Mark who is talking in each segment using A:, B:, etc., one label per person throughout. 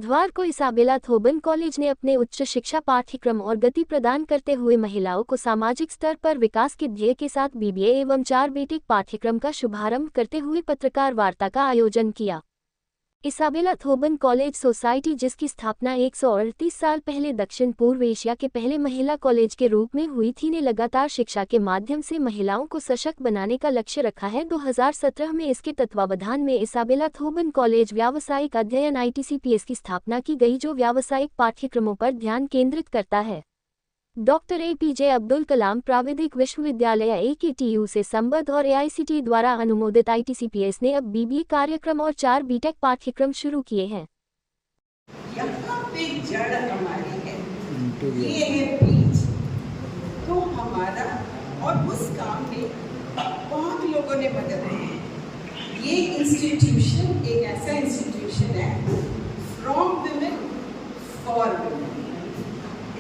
A: बुधवार को Isabella Thoban college ने अपने उच्च शिक्षा पाठ्यक्रम और गति प्रदान करते हुए महिलाओं को सामाजिक स्तर पर विकास के ध्येय के साथ बीबीए एवं 4 बीटेक पाठ्यक्रम का शुभारंभ करते हुए पत्रकार वार्ता का आयोजन किया। इसाबेला थोबन कॉलेज सोसाइटी, जिसकी स्थापना 138 साल पहले दक्षिण पूर्व एशिया के पहले महिला कॉलेज के रूप में हुई थी, ने लगातार शिक्षा के माध्यम से महिलाओं को सशक्त बनाने का लक्ष्य रखा है। 2017 में इसके तत्वावधान में इसाबेला थोबन कॉलेज व्यावसायिक अध्ययन ITCPS की स्थापना की गई, जो व्यावसायिक पाठ्यक्रमों पर ध्यान केंद्रित करता है। डॉक्टर APJ अब्दुल कलाम प्राविधिक विश्वविद्यालय AKTU से संबद्ध और AICTE द्वारा अनुमोदित ITCPS ने अब BBA कार्यक्रम और 4 बीटेक पाठ्यक्रम शुरू किए हैं।
B: यहाँ पे जड़ हमारी है, ये है बीज। तो हमारा और उस काम में बहुत लोगों ने मदद की। ये इंस्टीट्यूशन एक ऐसा इंस्टीट्यूशन है फ्रॉम वुमेन फॉर वुमेन।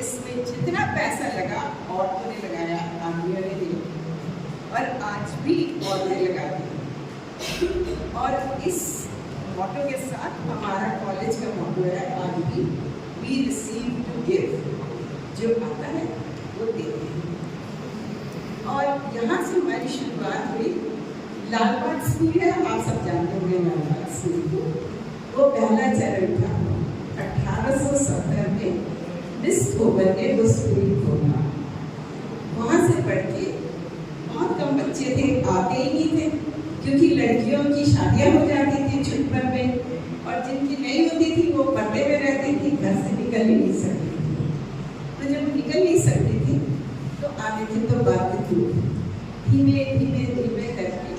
B: इसमें जितना पैसा लगा औरतों ने लगाया, आदमियों ने दिया, और आज भी औरतें लगाती हैं। और इस मोटो के साथ हमारा कॉलेज का मोटो है, आज भी वी रिसीव टू गिव। जो आता है वो देते हैं। और यहाँ से हमारी शुरुआत हुई। लालबाग स्कूल है, आप सब जानते होंगे लालबाग स्कूल को। वो पहला चरण था। 1870 में मिस थोबन ने वो स्कूल खोला। वहाँ से पढ़ के बहुत कम बच्चे थे, आते ही नहीं थे, क्योंकि लड़कियों की शादियाँ हो जाती थी छुट्टियों में, और जिनकी नहीं होती थी वो पर्दे में रहती थी, घर से निकल ही नहीं सकती थी। तो जब निकल नहीं सकती थी तो आते थे तो बातें थी। धीमे धीमे धीमे करके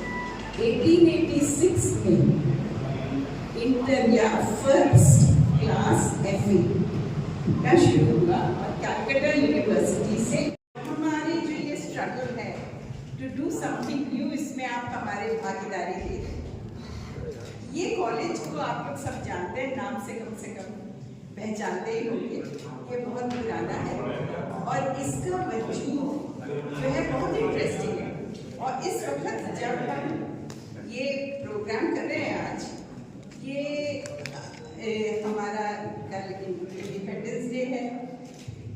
B: 1886 में इंटर या फर्स्ट क्लास FA का शुरू हुआ, और कैलकाटा यूनिवर्सिटी से हमारी जो ये स्ट्रगल है टू डू समथिंग न्यू, इसमें आप हमारे भागीदारी दे रहे हैं। ये कॉलेज को आप लोग सब जानते हैं, नाम से कम पहचानते ही होंगे। ये बहुत पुराना है और इसका वजूद जो है बहुत इंटरेस्टिंग है। और इस वक्त जब हम ये प्रोग्राम कर रहे हैं आज, ये हमारा कल इंडिपेंडेंस डे है,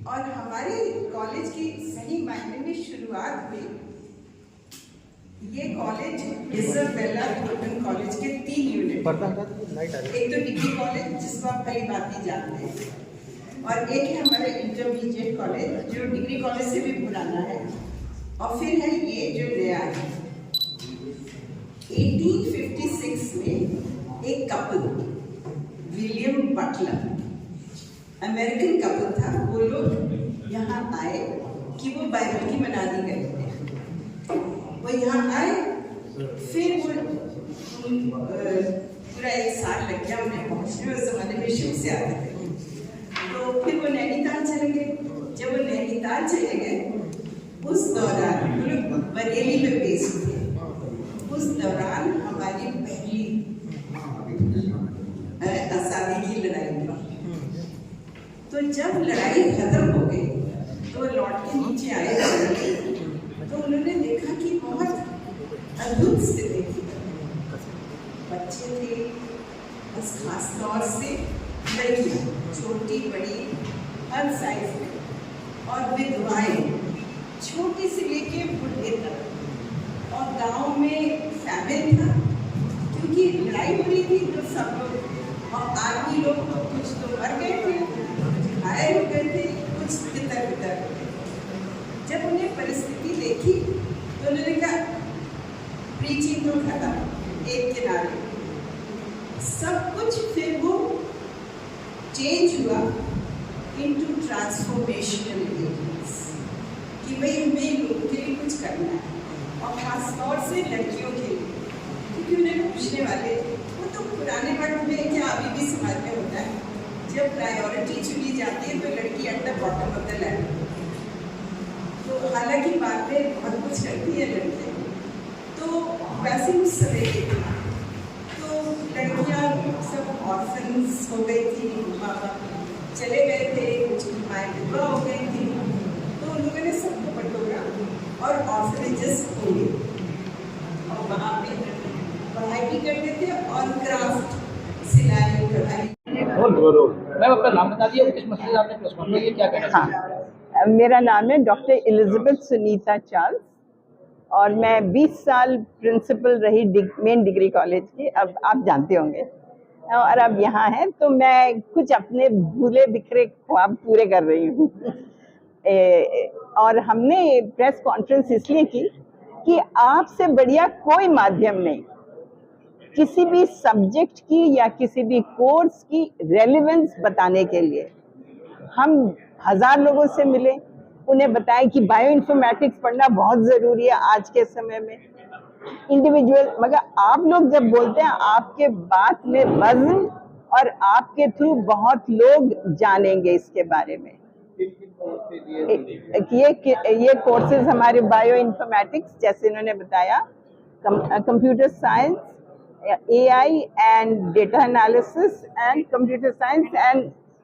B: और हमारे कॉलेज की सही मायने में शुरुआत हुई। ये कॉलेज इसाबेला थोबन कॉलेज के 3 यूनिट, एक तो डिग्री कॉलेज जिसको आप भली बात जानते हैं, और एक है हमारा इंटरमीडिएट कॉलेज जो डिग्री कॉलेज से भी पुराना है, और फिर है ये जो नया है। 1856 में एक couple, William Butler, American couple था, वो लोग यहाँ आए कि वो बाइबल की मनादी गए थे। वो यहाँ आए, फिर वो पूरा 1 साल लग गया उन्हें पहुँचने में। उस जमाने में शिव से आते थे। तो फिर वो नैनीताल चले गए। जब वो नैनीताल चले गए, उस दौरान वो लोग बरेली में बेस्ड थे। उस दौरान हमारी पहली आज़ादी की लड़ाई हुई। तो जब लड़ाई खत्म हो गई तो लौट के नीचे आए, तो उन्होंने देखा कि बहुत अद्भुत स्थिति थी। बच्चे थे, बस खास तौर से लड़कियाँ, छोटी बड़ी हर साइज में, और विधवाएं छोटी से लेके बुढ़े तक। और गांव में फैमिली था, क्योंकि लड़ाई हो रही थी, तो सब लोग, और आदमी लोग तो कुछ तो मर गए थे, कुछ घायल हो गए थे, कुछ तितर-बितर हो गए। जब उन्हें परिस्थिति देखी तो उन्होंने कहा प्रीचिंग तो खत्म, एक किनारे सब कुछ। फिर वो चेंज हुआ इनटू ट्रांसफॉर्मेशनल एरियाज, कि भाई हमें लोगों के लिए कुछ करना है, और खास तौर से लड़कियों के लिए, क्योंकि उन्हें पूछने वाले वो तो पुराने वक्त में, क्या अभी भी समाज में होता है, जब प्रायोरिटी चुनी जाती है तो लड़की at the bottom of the land. तो हालांकि बाद में बहुत कुछ करती है लड़कियाँ, तो वैसे उस समय तो लड़कियाँ सब ऑर्फन्स हो गई थी, माँ बाप चले गए थे, कुछ माएँ विधवा हो गई थी। तो उन लोगों ने सबको बटोरा और ऑर्फनेजेस खोले, और वहाँ पे पढ़ाई भी करते थे और क्राफ्ट, सिलाई, कढ़ाई।
C: अपना नाम बता दिया, किस मसले से आपने प्रेस कॉन्फ्रेंस की, क्या कहना चाहिए?
D: हाँ, मेरा नाम है डॉक्टर एलिजाबेथ सुनीता चार्ल्स और मैं 20 साल प्रिंसिपल रही मेन डिग्री कॉलेज की, अब आप जानते होंगे, और अब यहाँ है तो मैं कुछ अपने भूले बिखरे ख्वाब पूरे कर रही हूँ। और हमने प्रेस कॉन्फ्रेंस इसलिए की कि आपसे बढ़िया कोई माध्यम नहीं किसी भी सब्जेक्ट की या किसी भी कोर्स की रेलेवेंस बताने के लिए। हम 1000 लोगों से मिले, उन्हें बताएं कि बायो इन्फॉर्मेटिक्स पढ़ना बहुत ज़रूरी है आज के समय में, इंडिविजुअल। मगर आप लोग जब बोलते हैं आपके बात में वजन और आपके थ्रू बहुत लोग जानेंगे इसके बारे में। ये कोर्सेज हमारे बायो इन्फॉर्मेटिक्स, जैसे इन्होंने बताया, computer science, AI and data analysis and computer science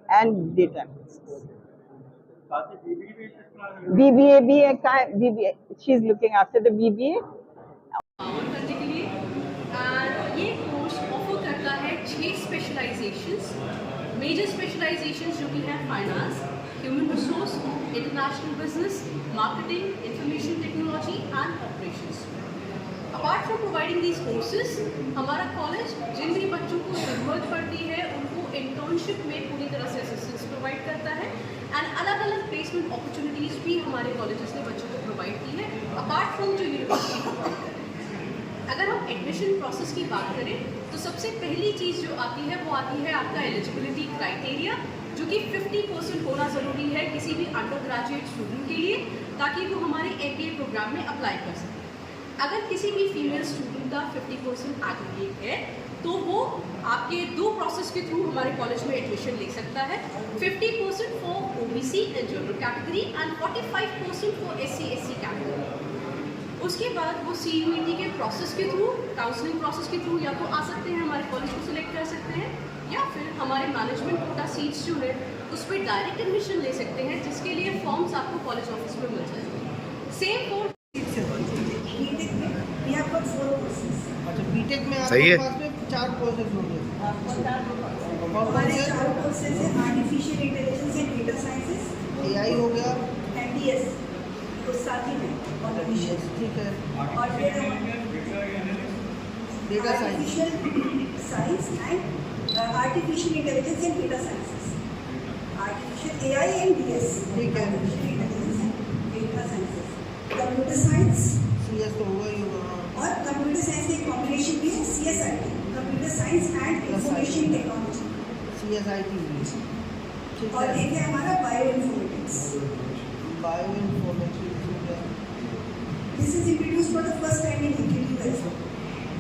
D: and data analysis. BBA भी है, BBA, she is looking after the BBA.
E: करने के लिए ये कोर्स ऑफर करता है 6 स्पेशलाइजेशंस, मेजर स्पेशलाइजेशंस जो कि हैं finance, human resource, international business, marketing, information technology and operations. Apart from providing these courses, हमारा कॉलेज जिन भी बच्चों को ज़रूरत पड़ती है उनको इंटर्नशिप में पूरी तरह से असिस्टेंस प्रोवाइड करता है एंड अलग अलग प्लेसमेंट अपॉर्चुनिटीज़ भी हमारे कॉलेजेस ने बच्चों को प्रोवाइड की है, अपार्ट फ्रॉम जो यूनिवर्सिटी प्रोवाइड करती है। अगर हम एडमिशन प्रोसेस की बात करें तो सबसे पहली चीज़ जो आती है वो आती है आपका एलिजिबिलिटी क्राइटेरिया, जो कि 50% होना ज़रूरी है किसी भी अंडर ग्रेजुएट स्टूडेंट के लिए, ताकि वो हमारे MBA प्रोग्राम में अप्लाई कर सकें। अगर किसी भी फीमेल स्टूडेंट का 50% एग्रीगेट है तो वो आपके 2 प्रोसेस के थ्रू हमारे कॉलेज में एडमिशन ले सकता है, 50% for OBC and general category and 45% for SC/SC category. उसके बाद वो CUET के प्रोसेस के थ्रू, काउंसलिंग प्रोसेस के थ्रू या तो आ सकते हैं, हमारे कॉलेज को सिलेक्ट कर सकते हैं, या फिर हमारे मैनेजमेंट कोटा सीट्स जो है उस पर डायरेक्ट एडमिशन ले सकते हैं, जिसके लिए फॉर्म्स आपको कॉलेज ऑफिस में मिल जाएंगे। सेम फॉर
C: अच्छा, बीटेक में
F: सही है।
C: आपके पास में 4 कोर्सेज होंगे।
B: हमारे 4 कोर्सेज हैं, artificial intelligence and data sciences,
C: AI हो गया,
B: MDS तो साथ ही में ऑटोमेशन,
C: ठीक है,
B: और फिर
C: data science,
B: artificial science and artificial intelligence and data sciences, artificial AI and DS,
C: ठीक है,
B: artificial intelligence and data sciences, computer science
C: CS तो होगा ही होगा,
B: और कंप्यूटर साइंस के कॉम्बिनेशन भी है CSIT, computer science and information technology,
C: CSIT भी, ठीक
B: और
C: है,
B: एक है हमारा बायो इन्फॉर्मेटिक्स।
C: बायो इन्फॉर्मेटिक्स हो गया,
B: This is introduced for the first time in AKTU also,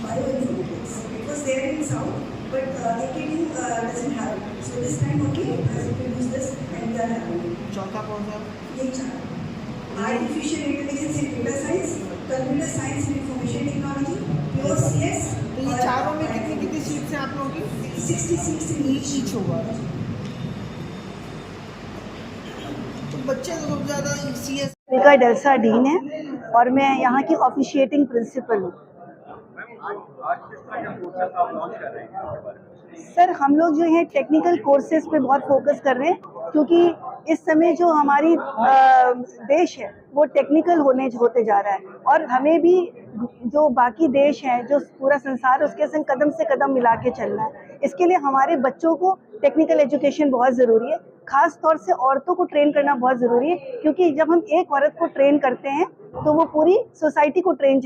B: bioinformatics. It was there in South, but AKTU doesn't have it. So this time only has introduced this and we are having it.
C: चौथा कौन सा?
B: ये 4. Artificial intelligence and data science, computer science and information technology, pure CS.
C: तो ये चारों में कितनी seats हैं आप लोगों की?
B: 66 in each.
C: होगा। तो बच्चे तो सबसे ज़्यादा CS
G: का डेल्सा डीन है और मैं यहाँ की ऑफिशिएटिंग प्रिंसिपल हूँ। सर, हम लोग जो है टेक्निकल कोर्सेज पे बहुत फोकस कर रहे हैं, क्योंकि इस समय जो हमारी देश है वो टेक्निकल होते जा रहा है, और हमें भी जो बाकी देश हैं, जो पूरा संसार, उसके संग कदम से कदम मिला के चलना है। इसके लिए हमारे बच्चों को टेक्निकल एजुकेशन बहुत ज़रूरी है, खास तौर से औरतों को ट्रेन करना बहुत ज़रूरी है, क्योंकि जब हम एक औरत को ट्रेन करते हैं तो वो पूरी सोसाइटी को ट्रेन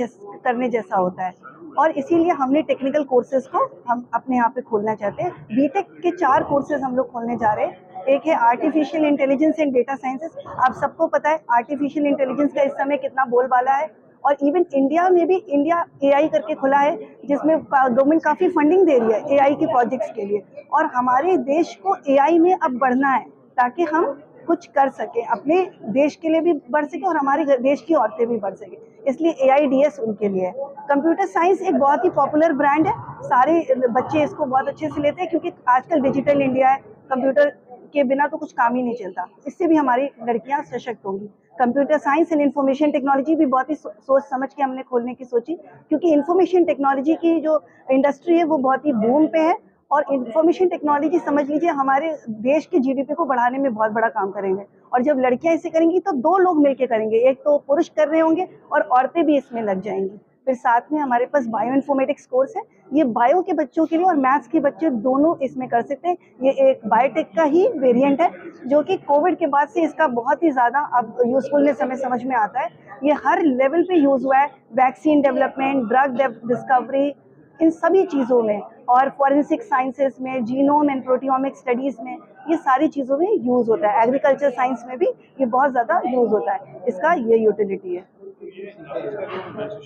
G: करने जैसा होता है, और इसीलिए हमने टेक्निकल कोर्सेज को हम अपने यहाँ पे खोलना चाहते हैं। बीटेक के 4 कोर्सेज हम लोग खोलने जा रहे हैं। एक है artificial intelligence and data sciences. आप सबको पता है आर्टिफिशियल इंटेलिजेंस का इस समय कितना बोलबाला है, और इवन इंडिया में भी इंडिया AI करके खुला है, जिसमें गवर्नमेंट काफ़ी फंडिंग दे रही है AI के प्रोजेक्ट्स के लिए, और हमारे देश को AI में अब बढ़ना है ताकि हम कुछ कर सकें, अपने देश के लिए भी बढ़ सके और हमारे देश की औरतें भी बढ़ सकें, इसलिए AIDS उनके लिए है। कंप्यूटर साइंस एक बहुत ही पॉपुलर ब्रांड है, सारे बच्चे इसको बहुत अच्छे से लेते हैं, क्योंकि आजकल डिजिटल इंडिया है, कंप्यूटर के बिना तो कुछ काम ही नहीं चलता। इससे भी हमारी लड़कियां सशक्त होंगी। Computer science and information technology भी बहुत ही सोच समझ के हमने खोलने की सोची, क्योंकि इंफॉर्मेशन टेक्नोलॉजी की जो इंडस्ट्री है वो बहुत ही बूम पे है, और इंफॉर्मेशन टेक्नोलॉजी समझ लीजिए हमारे देश के जीडीपी को बढ़ाने में बहुत बड़ा काम करेंगे। और जब लड़कियां इसे करेंगी तो 2 लोग मिलकर करेंगे, एक तो पुरुष कर रहे होंगे और औरतें भी इसमें लग जाएंगी। फिर साथ में हमारे पास बायो इन्फॉर्मेटिक्स कोर्स है, ये बायो के बच्चों के लिए और मैथ्स के बच्चे दोनों इसमें कर सकते हैं। ये एक बायोटेक का ही वेरिएंट है जो कि कोविड के बाद से इसका बहुत ही ज़्यादा अब यूजफुलनेस हमें समझ में आता है। ये हर लेवल पे यूज़ हुआ है, वैक्सीन डेवलपमेंट, ड्रग डिस्कवरी, इन सभी चीज़ों में, और फॉरेंसिक साइंसेस में, जीनोम एंड प्रोटियोमिक स्टडीज़ में, ये सारी चीज़ों में यूज़ होता है। एग्रीकल्चर साइंस में भी ये बहुत ज़्यादा यूज़ होता है, इसका ये यूटिलिटी है।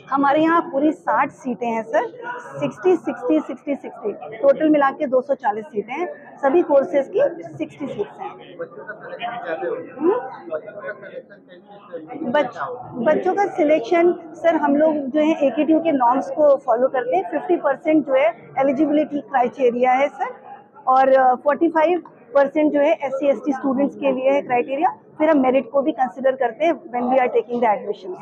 G: हमारे यहाँ पूरी 60 सीटें हैं सर, 60 टोटल मिला के 240 सीटें हैं, सभी कोर्सेज की 60 सीट्स हैं। बच्चों का सिलेक्शन सर हम लोग जो है AKTU के नॉर्म्स को फॉलो करते हैं। 50% जो है एलिजिबिलिटी क्राइटेरिया है सर, और 45% जो है SC ST स्टूडेंट्स के लिए है क्राइटेरिया। फिर हम मेरिट को भी कंसिडर करते हैं when we are taking the admissions.